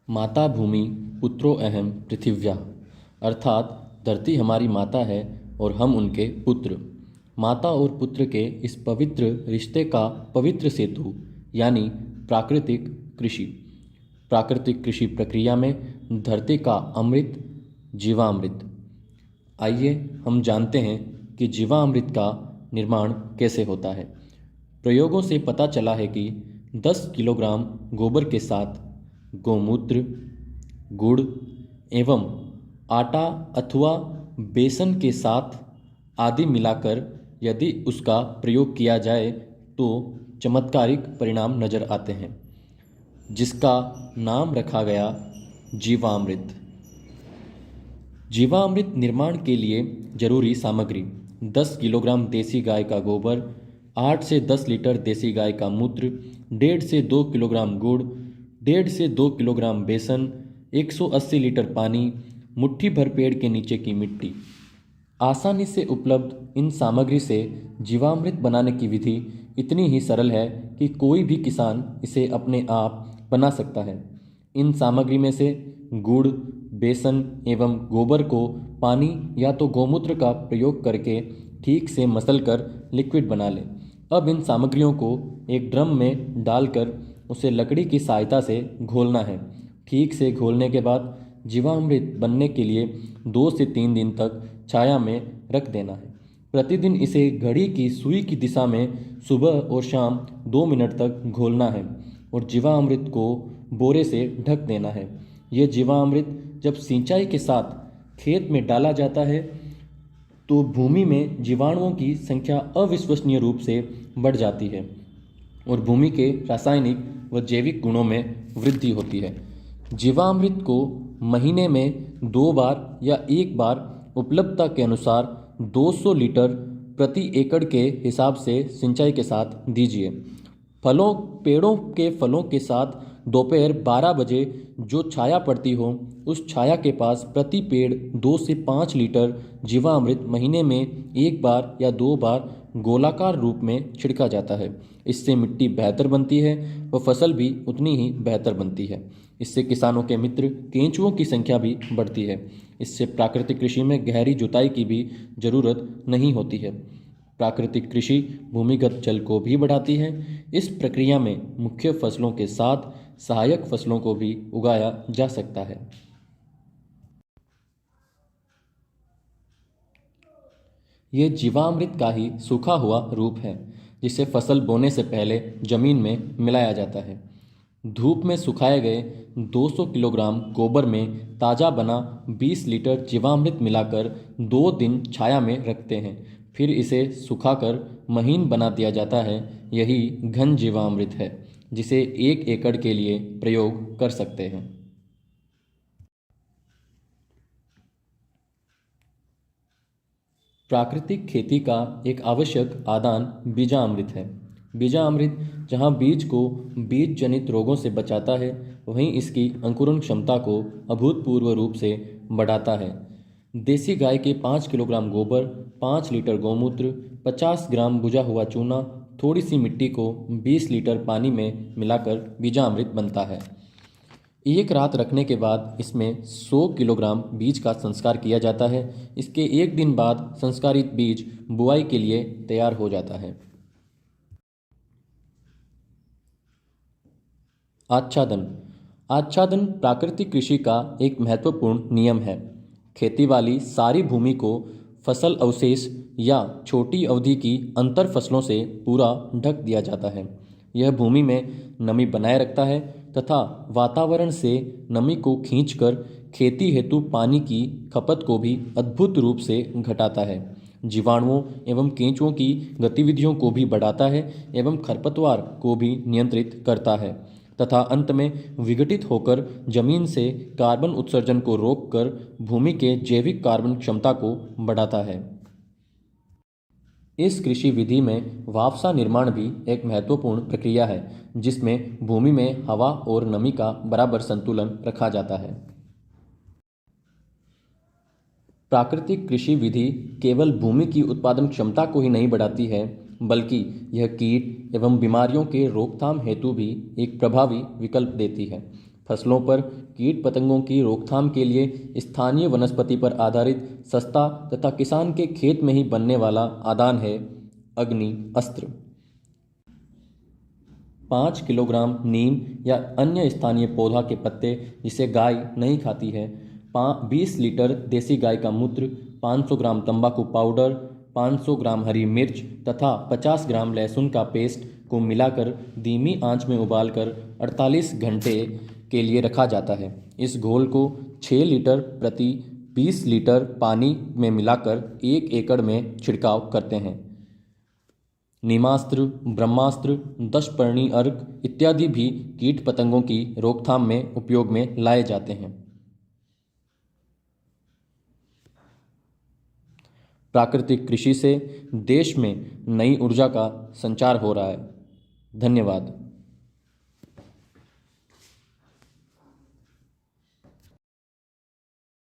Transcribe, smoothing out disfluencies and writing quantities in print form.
माता भूमि पुत्रो अहम पृथिव्या, अर्थात धरती हमारी माता है और हम उनके पुत्र। माता और पुत्र के इस पवित्र रिश्ते का पवित्र सेतु यानी प्राकृतिक कृषि। प्राकृतिक कृषि प्रक्रिया में धरती का अमृत जीवामृत। आइए हम जानते हैं कि जीवामृत का निर्माण कैसे होता है। प्रयोगों से पता चला है कि 10 किलोग्राम गोबर के साथ गौमूत्र, गुड़ एवं आटा अथवा बेसन के साथ आदि मिलाकर यदि उसका प्रयोग किया जाए तो चमत्कारिक परिणाम नजर आते हैं, जिसका नाम रखा गया जीवामृत। जीवामृत निर्माण के लिए जरूरी सामग्री: 10 किलोग्राम देसी गाय का गोबर, 8 से 10 लीटर देसी गाय का मूत्र, 1.5 से 2 किलोग्राम गुड़, 1.5 से 2 किलोग्राम बेसन, 180 लीटर पानी, मुट्ठी भर पेड़ के नीचे की मिट्टी। आसानी से उपलब्ध इन सामग्री से जीवामृत बनाने की विधि इतनी ही सरल है कि कोई भी किसान इसे अपने आप बना सकता है। इन सामग्री में से गुड़, बेसन एवं गोबर को पानी या तो गौमूत्र का प्रयोग करके ठीक से मसलकर लिक्विड बना लें। अब इन सामग्रियों को एक ड्रम में डालकर उसे लकड़ी की सहायता से घोलना है। ठीक से घोलने के बाद जीवामृत बनने के लिए 2 से 3 दिन तक छाया में रख देना है। प्रतिदिन इसे घड़ी की सुई की दिशा में सुबह और शाम 2 मिनट तक घोलना है और जीवामृत को बोरे से ढक देना है। यह जीवामृत जब सिंचाई के साथ खेत में डाला जाता है तो भूमि में जीवाणुओं की संख्या अविश्वसनीय रूप से बढ़ जाती है और भूमि के रासायनिक व जैविक गुणों में वृद्धि होती है। जीवामृत को महीने में 2 बार या 1 बार उपलब्धता के अनुसार 200 लीटर प्रति एकड़ के हिसाब से सिंचाई के साथ दीजिए। पेड़ों के फलों के साथ दोपहर 12 बजे जो छाया पड़ती हो उस छाया के पास प्रति पेड़ 2 से 5 लीटर जीवामृत महीने में 1 बार या 2 बार गोलाकार रूप में छिड़का जाता है। इससे मिट्टी बेहतर बनती है व फसल भी उतनी ही बेहतर बनती है। इससे किसानों के मित्र केंचुओं की संख्या भी बढ़ती है। इससे प्राकृतिक कृषि में गहरी जुताई की भी जरूरत नहीं होती है। प्राकृतिक कृषि भूमिगत जल को भी बढ़ाती है। इस प्रक्रिया में मुख्य फसलों के साथ सहायक फसलों को भी उगाया जा सकता है। ये जीवामृत का ही सूखा हुआ रूप है, जिसे फसल बोने से पहले जमीन में मिलाया जाता है। धूप में सुखाए गए 200 किलोग्राम गोबर में ताज़ा बना 20 लीटर जीवामृत मिलाकर 2 दिन छाया में रखते हैं। फिर इसे सुखाकर महीन बना दिया जाता है। यही घन जीवामृत है, जिसे 1 एकड़ के लिए प्रयोग कर सकते हैं। प्राकृतिक खेती का एक आवश्यक आदान बीजामृत है। बीजामृत जहाँ बीज को बीज जनित रोगों से बचाता है, वहीं इसकी अंकुरण क्षमता को अभूतपूर्व रूप से बढ़ाता है। देसी गाय के 5 किलोग्राम गोबर, 5 लीटर गौमूत्र, 50 ग्राम भुजा हुआ चूना, थोड़ी सी मिट्टी को 20 लीटर पानी में मिलाकर बीजामृत बनता है। 1 रात रखने के बाद इसमें 100 किलोग्राम बीज का संस्कार किया जाता है। इसके 1 दिन बाद संस्कारित बीज बुआई के लिए तैयार हो जाता है। आच्छादन। आच्छादन प्राकृतिक कृषि का एक महत्वपूर्ण नियम है। खेती वाली सारी भूमि को फसल अवशेष या छोटी अवधि की अंतर फसलों से पूरा ढक दिया जाता है। यह भूमि में नमी बनाए रखता है तथा वातावरण से नमी को खींचकर खेती हेतु पानी की खपत को भी अद्भुत रूप से घटाता है। जीवाणुओं एवं केंचुओं की गतिविधियों को भी बढ़ाता है एवं खरपतवार को भी नियंत्रित करता है तथा अंत में विघटित होकर जमीन से कार्बन उत्सर्जन को रोककर भूमि के जैविक कार्बन क्षमता को बढ़ाता है। इस कृषि विधि में वापसा निर्माण भी एक महत्वपूर्ण प्रक्रिया है, जिसमें भूमि में हवा और नमी का बराबर संतुलन रखा जाता है। प्राकृतिक कृषि विधि केवल भूमि की उत्पादन क्षमता को ही नहीं बढ़ाती है, बल्कि यह कीट एवं बीमारियों के रोकथाम हेतु भी एक प्रभावी विकल्प देती है। फसलों पर कीट पतंगों की रोकथाम के लिए स्थानीय वनस्पति पर आधारित सस्ता तथा किसान के खेत में ही बनने वाला आदान है अग्नि अस्त्र। 5 किलोग्राम नीम या अन्य स्थानीय पौधा के पत्ते जिसे गाय नहीं खाती है, 20 लीटर देसी गाय का मूत्र, 500 ग्राम तंबाकू पाउडर, 500 ग्राम हरी मिर्च तथा 50 ग्राम लहसुन का पेस्ट को मिलाकर धीमी आंच में उबालकर 48 घंटे के लिए रखा जाता है। इस घोल को 6 लीटर प्रति 20 लीटर पानी में मिलाकर 1 एकड़ में छिड़काव करते हैं। नीमास्त्र, ब्रह्मास्त्र, दशपर्णी अर्क इत्यादि भी कीट पतंगों की रोकथाम में उपयोग में लाए जाते हैं। प्राकृतिक कृषि से देश में नई ऊर्जा का संचार हो रहा है। धन्यवाद।